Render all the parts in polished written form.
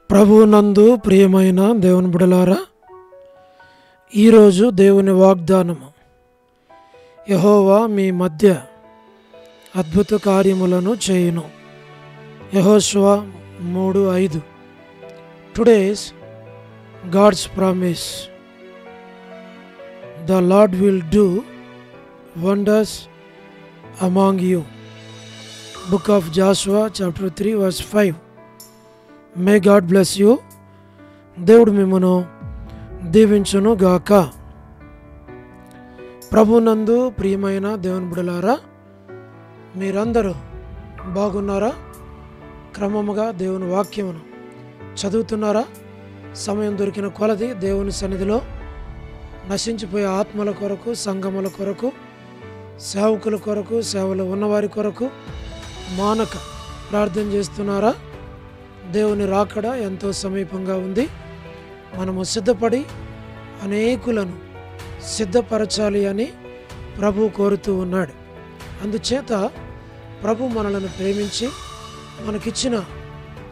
ప్రభువునందు ప్రియమైన దేవుని బిడ్డలారా, ఈరోజు దేవుని వాగ్దానము, యెహోవా మీ మధ్య అద్భుత కార్యములను చేయును. యెహోషువ 3:5. Today's God's promise, the Lord will do wonders among you. Book of Joshua chapter 3 verse 5. May God bless you. దేవుడు మిమ్మను దీవించును గాక. ప్రభునందు ప్రియమైన దేవుని బిడ్డలారా, మీరందరూ బాగున్నారా? క్రమముగా దేవుని వాక్యమును చదువుతున్నారా? సమయం దొరికిన కొలది దేవుని సన్నిధిలో నశించిపోయే ఆత్మల కొరకు, సంఘముల కొరకు, సేవకుల కొరకు, సేవలో ఉన్నవారి కొరకు మానక ప్రార్థన చేస్తున్నారా? దేవుని రాకడ ఎంతో సమీపంగా ఉంది. మనము సిద్ధపడి అనేకులను సిద్ధపరచాలి అని ప్రభు కోరుతూ ఉన్నాడు. అందుచేత ప్రభు మనలను ప్రేమించి మనకిచ్చిన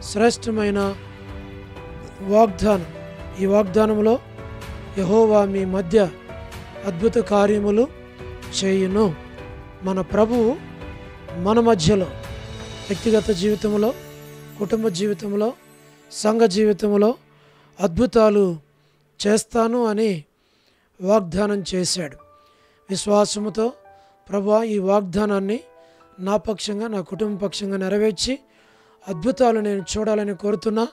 శ్రేష్టమైన వాగ్దానం, ఈ వాగ్దానంలో యెహోవా మీ మధ్య అద్భుత కార్యములు చేయును. మన ప్రభువు మన మధ్యలో వ్యక్తిగత జీవితంలో, కుటుంబ జీవితంలో, సంఘ జీవితంలో అద్భుతాలు చేస్తాను అని వాగ్దానం చేశాడు. విశ్వాసముతో ప్రభువా, ఈ వాగ్దానాన్ని నా పక్షంగా, నా కుటుంబ పక్షంగా నెరవేర్చి అద్భుతాలు నేను చూడాలని కోరుతున్నా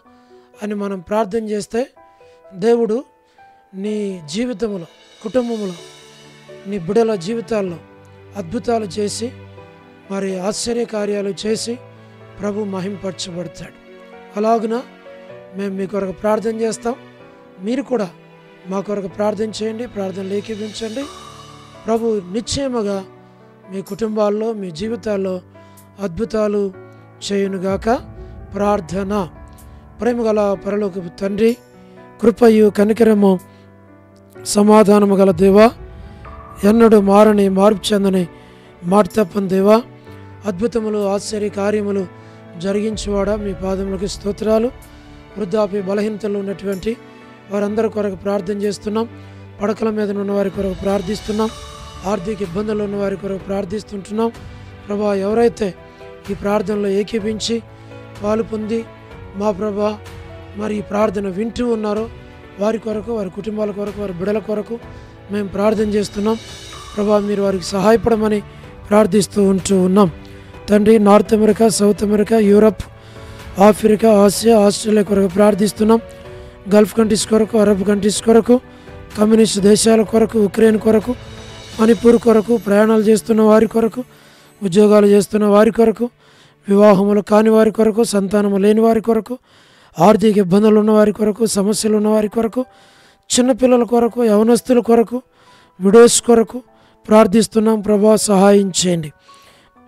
అని మనం ప్రార్థన చేస్తే దేవుడు నీ జీవితంలో, కుటుంబంలో, నీ బిడ్డల జీవితాల్లో అద్భుతాలు చేసి, మరి ఆశ్చర్య కార్యాలు చేసి ప్రభు మహింపరచబడతాడు. అలాగున మేము మీ కొరకు ప్రార్థన చేస్తాం. మీరు కూడా మా కొరకు ప్రార్థన చేయండి, ప్రార్థనలు ఏకీభించండి. ప్రభు నిశ్చయముగా మీ కుటుంబాల్లో, మీ జీవితాల్లో అద్భుతాలు చేయునుగాక. ప్రార్థన. ప్రేమగల పరలోకపు తండ్రి, కృపయు కనికరము సమాధానము గల దేవా, ఎన్నడూ మారని, మార్పు చెందని, మాట తప్పని దేవా, అద్భుతములు, ఆశ్చర్య కార్యములు జరిగించేవాడా, మీ పాదములకు స్తోత్రాలు. వృద్ధాప్య బలహీనతలు ఉన్నటువంటి వారందరి కొరకు ప్రార్థన చేస్తున్నాం. పడకల మీద ఉన్న వారి కొరకు ప్రార్థిస్తున్నాం. ఆర్థిక ఇబ్బందులు ఉన్న వారి కొరకు ప్రార్థిస్తుంటున్నాం. ప్రభా, ఎవరైతే ఈ ప్రార్థనలో ఏకీపించి పాలు పొంది మా ప్రభా మరి ఈ ప్రార్థన వింటూ ఉన్నారో వారి కొరకు, వారి కుటుంబాల కొరకు, వారి బిడ్డల కొరకు మేము ప్రార్థన చేస్తున్నాం. ప్రభా, మీరు వారికి సహాయపడమని ప్రార్థిస్తూ ఉన్నాం. తండ్రి, north America, south America, Europe, Africa, Asia, Australia కొరకు ప్రార్థిస్తున్నాం. గల్ఫ్ కంట్రీస్ కొరకు, అరబ్ కంట్రీస్ కొరకు, కమ్యూనిస్ట్ దేశాల కొరకు, ఉక్రెయిన్ కొరకు, మణిపూర్ కొరకు, ప్రయాణాలు చేస్తున్న వారి కొరకు, ఉద్యోగాలు చేస్తున్న వారి కొరకు, వివాహములు కాని వారి కొరకు, సంతానము లేని వారి కొరకు, ఆర్థిక ఇబ్బందులు ఉన్న వారి కొరకు, సమస్యలు ఉన్న వారి కొరకు, చిన్నపిల్లల కొరకు, యవనస్తుల కొరకు, విడోస్ కొరకు ప్రార్థిస్తున్నాం. ప్రభా, సహాయం చేయండి.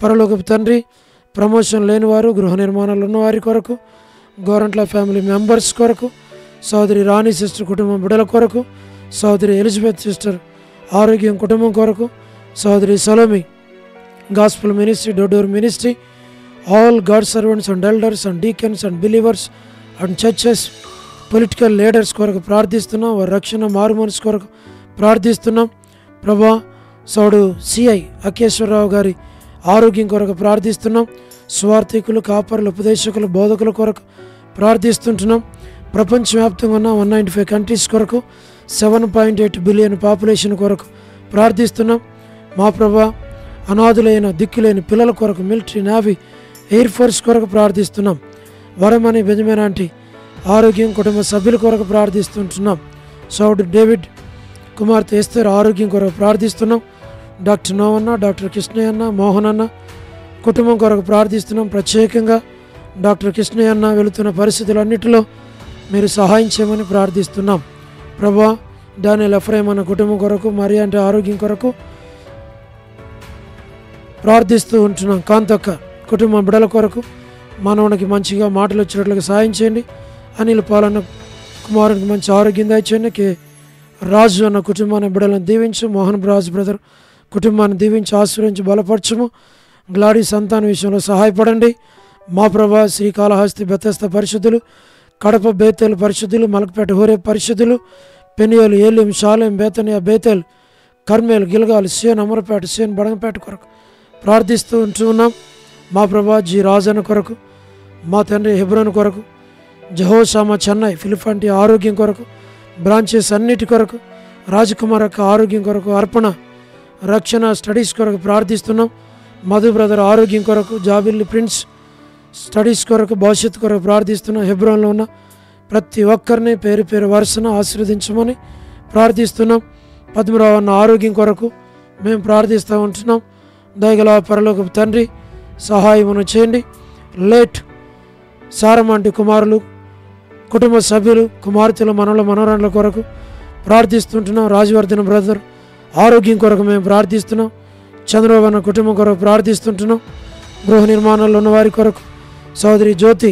పరలోకపు తండ్రి, ప్రమోషన్ లేనివారు, గృహ నిర్మాణాలు ఉన్నవారి కొరకు, గోరంట్ల ఫ్యామిలీ మెంబర్స్ కొరకు, సోదరి రాణి సిస్టర్ కుటుంబం బిడ్డల కొరకు, సోదరి ఎలిజబెత్ సిస్టర్ ఆరోగ్యం కుటుంబం కొరకు, సోదరి Salomi gospel ministry, door ministry, all God servants and elders and deacons and believers and churches, political leaders కొరకు ప్రార్థిస్తున్నాం. వారి రక్షణ, మారుమనసు కొరకు ప్రార్థిస్తున్నాం. ప్రభా, సోడు సిఐ అఖేశ్వరరావు గారి ఆరోగ్యం కొరకు ప్రార్థిస్తున్నాం. స్వార్థికులు, కాపరులు, ఉపదేశకులు, బోధకుల కొరకు ప్రార్థిస్తుంటున్నాం. ప్రపంచవ్యాప్తంగా ఉన్న 195 కంట్రీస్ కొరకు, 7.8 బిలియన్ పాపులేషన్ కొరకు ప్రార్థిస్తున్నాం. మా ప్రభా, అనాథులైన, దిక్కులేని పిల్లల కొరకు, మిలిటరీ, నేవీ, ఎయిర్ ఫోర్స్ కొరకు ప్రార్థిస్తున్నాం. వరమని బెంజమిన్ ఆరోగ్యం, కుటుంబ సభ్యుల కొరకు ప్రార్థిస్తుంటున్నాం. సౌడ్ డేవిడ్ కుమార్తె ఎస్తర్ ఆరోగ్యం కొరకు ప్రార్థిస్తున్నాం. డాక్టర్ నోవన్న, డాక్టర్ కృష్ణయ్య అన్న, మోహన్ అన్న కుటుంబం కొరకు ప్రార్థిస్తున్నాం. ప్రత్యేకంగా డాక్టర్ కృష్ణయ్య అన్న వెళుతున్న పరిస్థితులన్నిటిలో మీరు సహాయం చేయమని ప్రార్థిస్తున్నాం. ప్రభా, డానియల్ ఎఫ్రైమ్ అన్న కుటుంబం కొరకు, మరియా అంటే ఆరోగ్యం కొరకు ప్రార్థిస్తూ ఉంటున్నాం. కాంతక్క కుటుంబం బిడ్డల కొరకు, మనవనికి మంచిగా మాటలు వచ్చేటట్లుగా సహాయం చేయండి. అనిల్ పాలన్న కుమారునికి మంచి ఆరోగ్యం దయచేయండి. కే రాజు అన్న కుటుంబాన్ని బిడ్డలను దీవించు. మోహన్ రాజు బ్రదర్ కుటుంబాన్ని దీవించి ఆశీర్వదించి బలపరచము. గ్లాడీ సంతాన విషయంలో సహాయపడండి. మా ప్రభా, శ్రీకాళహస్తి బెతెస్త పరిశుద్ధులు కడప బేతేలు పరిశుద్ధులు, మలకపేట హోరే పరిశుద్ధులు, పెనియోలు, ఏలిం, షాలేం, బేతనియా, బేతేలు, కర్మేలు, గిల్గాలు, సేన్, అమరపేట, సేన్, బడంగపేట కొరకు ప్రార్థిస్తూ ఉంటున్నాం. మా ప్రభా జీ రాజన్న కొరకు, మా తండ్రి హెబ్రోన్ కొరకు, జహోషామా చెన్నై, ఫిలిఫంటి ఆరోగ్యం కొరకు, బ్రాంచెస్ అన్నిటి కొరకు, రాజకుమార్ యొక్క ఆరోగ్యం కొరకు, అర్పణ రక్షణ స్టడీస్ కొరకు ప్రార్థిస్తున్నాం. మధు బ్రదర్ ఆరోగ్యం కొరకు, జాబిల్లి ప్రిన్స్ స్టడీస్ కొరకు, భవిష్యత్తు కొరకు ప్రార్థిస్తున్నాం. హెబ్రోన్లో ఉన్న ప్రతి ఒక్కరిని పేరు పేరు వరుసన ఆశీర్వదించమని ప్రార్థిస్తున్నాం. పద్మరావు అన్న ఆరోగ్యం కొరకు మేము ప్రార్థిస్తూ ఉంటున్నాం. దయగల పరలోకపు తండ్రి సహాయమును చేయండి. లేట్ సారమంటి కుమారులు, కుటుంబ సభ్యులు, కుమార్తెలు, మనవల మనవరాళ్ళ కొరకు ప్రార్థిస్తుంటున్నాం. రాజవర్ధన బ్రదర్ ఆరోగ్యం కొరకు మేము ప్రార్థిస్తున్నాం. చంద్రబాబు అన్న కుటుంబం కొరకు ప్రార్థిస్తుంటున్నాం. గృహ నిర్మాణంలో ఉన్న వారి కొరకు, సోదరి జ్యోతి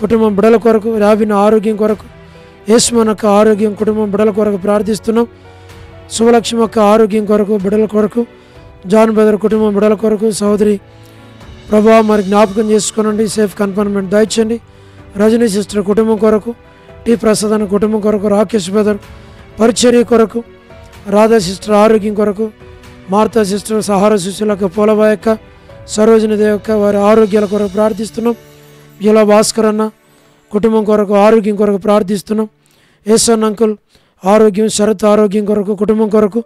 కుటుంబం బిడల కొరకు, రాబిన ఆరోగ్యం కొరకు, యేస్మన్ యొక్క ఆరోగ్యం కుటుంబం బిడల కొరకు ప్రార్థిస్తున్నాం. శుభలక్ష్మి యొక్క ఆరోగ్యం కొరకు, బిడల కొరకు, జాన్ బ్రదర్ కుటుంబం బిడల కొరకు, సోదరి ప్రభా మరి జ్ఞాపకం చేసుకోనండి, సేఫ్ కన్ఫర్మెంట్ దయచండి. రజనీ సిస్టర్ కుటుంబం కొరకు, టి ప్రసాద్ అన్న కుటుంబం కొరకు, రాకేష్ బ్రదర్ పరిచర్య కొరకు, రాధా సిస్టర్ ఆరోగ్యం కొరకు, మార్తా సిస్టర్, సహార శిష్యులకు, పోలబాయ్ యొక్క, సరోజిని దేవ్ యొక్క వారి ఆరోగ్యాల కొరకు ప్రార్థిస్తున్నాం. ఇలా భాస్కర్ అన్న కుటుంబం కొరకు ఆరోగ్యం కొరకు ప్రార్థిస్తున్నాం. ఏసన్ అంకుల్ ఆరోగ్యం, శరత్ ఆరోగ్యం కొరకు, కుటుంబం కొరకు,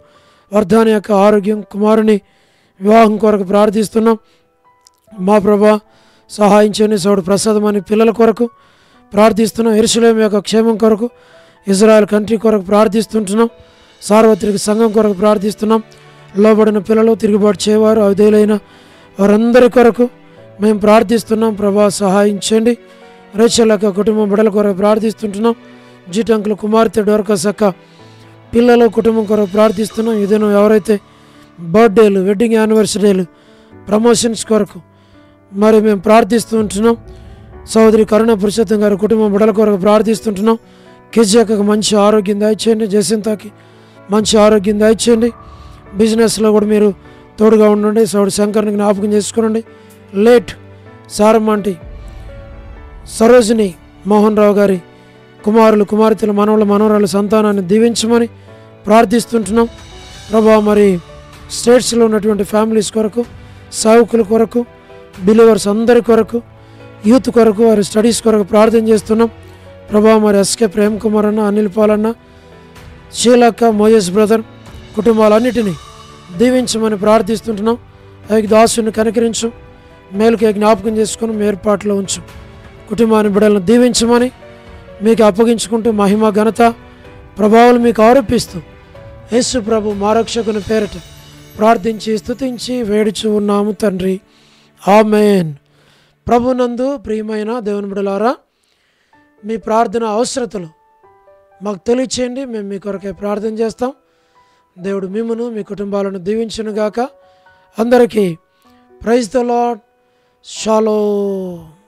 వర్ధాని యొక్క ఆరోగ్యం, కుమారుని వివాహం కొరకు ప్రార్థిస్తున్నాం. మా ప్రభా సహాయం చేయని సౌడు ప్రసాదం అని పిల్లల కొరకు ప్రార్థిస్తున్నాం. యెరూషలేము యొక్క క్షేమం కొరకు, ఇజ్రాయెల్ కంట్రీ కొరకు ప్రార్థిస్తుంటున్నాం. సార్వత్రిక సంఘం కొరకు ప్రార్థిస్తున్నాం. లోబడిన పిల్లలు, తిరుగుబాటు చేయవారు, అవిధేయులైన వారందరి కొరకు మేము ప్రార్థిస్తున్నాం. ప్రభా సహాయం చేయండి. రేచల్ యొక్క కుటుంబం బిడల కొరకు ప్రార్థిస్తుంటున్నాం. జీటంకులు కుమార్తె డోర్కస్ యొక్క పిల్లలు, కుటుంబం కొరకు ప్రార్థిస్తున్నాం. ఇదేనో ఎవరైతే బర్త్డేలు, వెడ్డింగ్ యానివర్సరీలు, ప్రమోషన్స్ కొరకు మరి మేము ప్రార్థిస్తూ ఉంటున్నాం. సోదరి కరుణ పురుషోత్తం గారి కుటుంబం బిడల కొరకు ప్రార్థిస్తుంటున్నాం. కెజియాకి మంచి ఆరోగ్యం దయచేయండి. జసింతాకి మంచి ఆరోగ్యం దయచేయండి. బిజినెస్లో కూడా మీరు తోడుగా ఉండండి. సౌడు శంకర్ని జ్ఞాపకం చేసుకోండి. లేట్ సారమ్మంటి సరోజిని మోహన్ రావు గారి కుమారులు, కుమార్తెలు, మనవల మనవరాలు సంతానాన్ని దీవించమని ప్రార్థిస్తుంటున్నాం. ప్రభా మరి స్టేట్స్లో ఉన్నటువంటి ఫ్యామిలీస్ కొరకు, సేవకుల కొరకు, బిలీవర్స్ అందరి కొరకు, యూత్ కొరకు, వారి స్టడీస్ కొరకు ప్రార్థన చేస్తున్నాం. ప్రభా మరి ఎస్కే ప్రేమ్ కుమార్ అన్న, అనిల్ పాల్ అన్న, షీలక్క, మోజెస్ బ్రదర్ కుటుంబాలన్నిటినీ దీవించమని ప్రార్థిస్తుంటున్నాం. అవి దాసుని కనికరించు, మేలుకే జ్ఞాపకం చేసుకుని మీ ఏర్పాట్లో ఉంచు. కుటుంబాన్ని బిడ్డలను దీవించమని మీకు అప్పగించుకుంటూ మహిమ, ఘనత, ప్రభావాలు మీకు ఆరోపిస్తూ యేసు ప్రభు మా రక్షకుని పేరట ప్రార్థించి స్తుతించి వేడుచు ఉన్నాము తండ్రి. ఆమేన్. ప్రభునందు ప్రియమైన దేవుని బిడ్డలారా, మీ ప్రార్థన అవసరతలు మాకు తెలియచేయండి. మేము మీ కొరకే ప్రార్థన చేస్తాం. దేవుడు మిమ్మును, మీ కుటుంబాలను దీవించును గాక. అందరికీ ప్రైజ్ ద లార్డ్. షాలోమ్.